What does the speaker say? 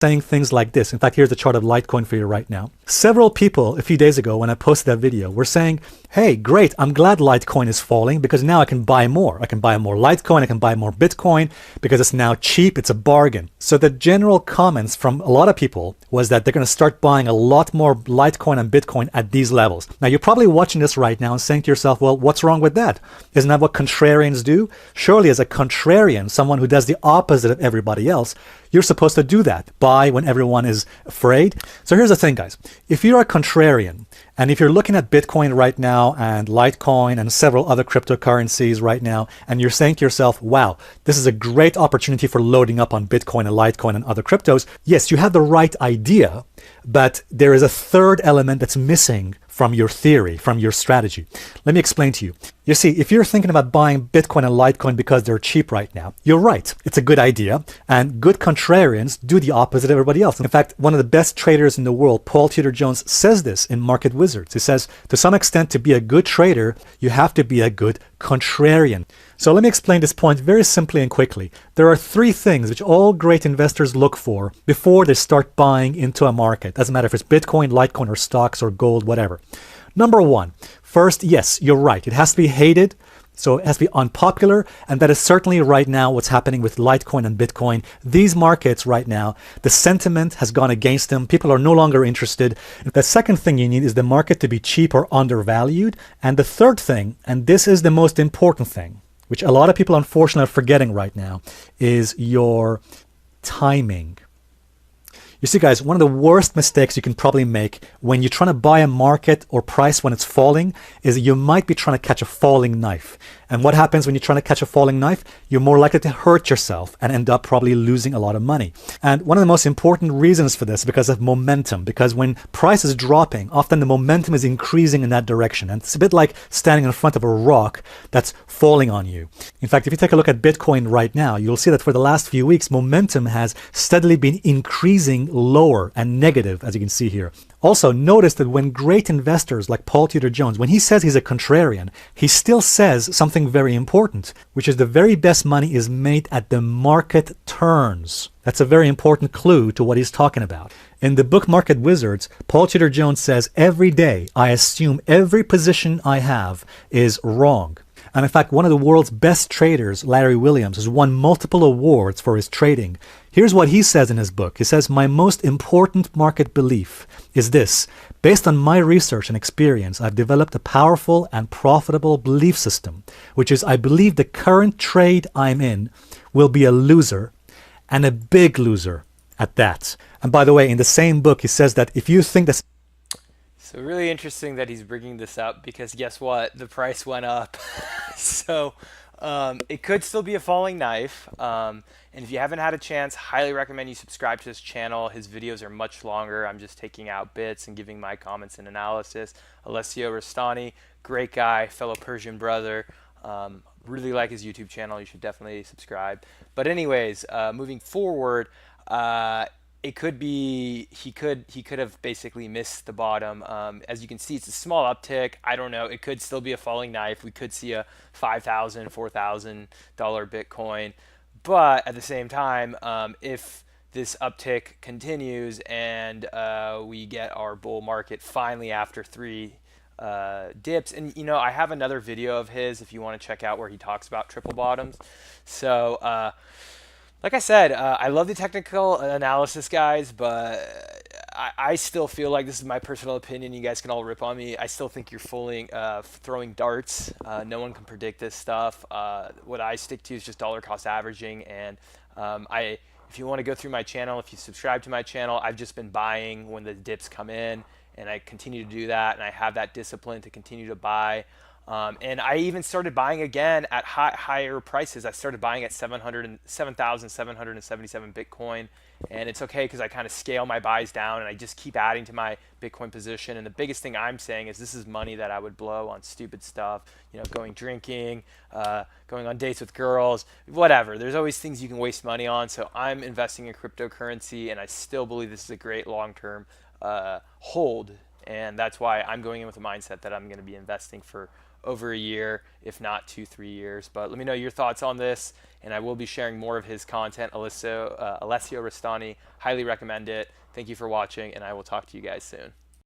saying things like this. In fact, here's a chart of Litecoin for you right now. Several people a few days ago when I posted that video were saying, hey, great, I'm glad Litecoin is falling because now I can buy more. I can buy more Litecoin, I can buy more Bitcoin because it's now cheap, it's a bargain. So the general comments from a lot of people was that they're going to start buying a lot more Litecoin and Bitcoin at these levels. Now, you're probably watching this right now and saying to yourself, well, what's wrong with that? Isn't that what contrarians do? Surely as a contrarian, someone who does the opposite of everybody else, you're supposed to do that. Buy when everyone is afraid. So here's the thing, guys. If you're a contrarian, and if you're looking at Bitcoin right now and Litecoin and several other cryptocurrencies right now, and you're saying to yourself, wow, this is a great opportunity for loading up on Bitcoin and Litecoin and other cryptos, yes, you have the right idea, but there is a third element that's missing from your theory, from your strategy. Let me explain to you. You see, if you're thinking about buying Bitcoin and Litecoin because they're cheap right now, you're right. It's a good idea. And good contrarians do the opposite of everybody else. In fact, one of the best traders in the world, Paul Tudor Jones, says this in Market Wizards. He says, to some extent, to be a good trader, you have to be a good contrarian. So let me explain this point very simply and quickly. There are three things which all great investors look for before they start buying into a market. Doesn't matter if it's Bitcoin, Litecoin, or stocks, or gold, whatever. Number one, first, yes, you're right. It has to be hated. So it has to be unpopular. And that is certainly right now what's happening with Litecoin and Bitcoin. These markets right now, the sentiment has gone against them. People are no longer interested. The second thing you need is the market to be cheap or undervalued. And the third thing, and this is the most important thing, which a lot of people unfortunately are forgetting right now, is your timing. You see, guys, one of the worst mistakes you can probably make when you're trying to buy a market or price when it's falling is that you might be trying to catch a falling knife. And what happens when you're trying to catch a falling knife? You're more likely to hurt yourself and end up probably losing a lot of money. And one of the most important reasons for this is because of momentum. Because when price is dropping, often the momentum is increasing in that direction. And it's a bit like standing in front of a rock that's falling on you. In fact, if you take a look at Bitcoin right now, you'll see that for the last few weeks, momentum has steadily been increasing lower and negative, as you can see here. Also, notice that when great investors like Paul Tudor Jones, when he says he's a contrarian, he still says something very important, which is the very best money is made at the market turns. That's a very important clue to what he's talking about. In the book Market Wizards, Paul Tudor Jones says, every day I assume every position I have is wrong. And in fact, one of the world's best traders, Larry Williams, has won multiple awards for his trading. Here's what he says in his book. He says, my most important market belief is this. Based on my research and experience, I've developed a powerful and profitable belief system, which is I believe the current trade I'm in will be a loser and a big loser at that. And by the way, in the same book, he says that if you think that... So really interesting that he's bringing this up because guess what? The price went up. So it could still be a falling knife. And if you haven't had a chance, highly recommend you subscribe to his channel. His videos are much longer. I'm just taking out bits and giving my comments and analysis. Alessio Rastani, great guy, fellow Persian brother. Really like his YouTube channel. You should definitely subscribe. But anyways, moving forward, it could be he could have basically missed the bottom. As you can see, it's a small uptick. I don't know. It could still be a falling knife. We could see a $5,000, $4,000 Bitcoin. But at the same time, if this uptick continues and we get our bull market finally after three dips, and you know, I have another video of his if you want to check out where he talks about triple bottoms. So like I said, I love the technical analysis, guys, but I still feel like, this is my personal opinion, you guys can all rip on me, I still think you're throwing darts. No one can predict this stuff. What I stick to is just dollar cost averaging, and if you want to go through my channel, if you subscribe to my channel, I've just been buying when the dips come in, and I continue to do that, and I have that discipline to continue to buy. And I even started buying again at higher prices. I started buying at 7,777 Bitcoin, and it's okay because I kind of scale my buys down and I just keep adding to my Bitcoin position. And the biggest thing I'm saying is this is money that I would blow on stupid stuff, you know, going drinking, going on dates with girls, whatever. There's always things you can waste money on. So I'm investing in cryptocurrency, and I still believe this is a great long-term hold. And that's why I'm going in with a mindset that I'm going to be investing for over a year, if not 2-3 years. But let me know your thoughts on this, and I will be sharing more of his content. Alessio Rastani, highly recommend it. Thank you for watching, and I will talk to you guys soon.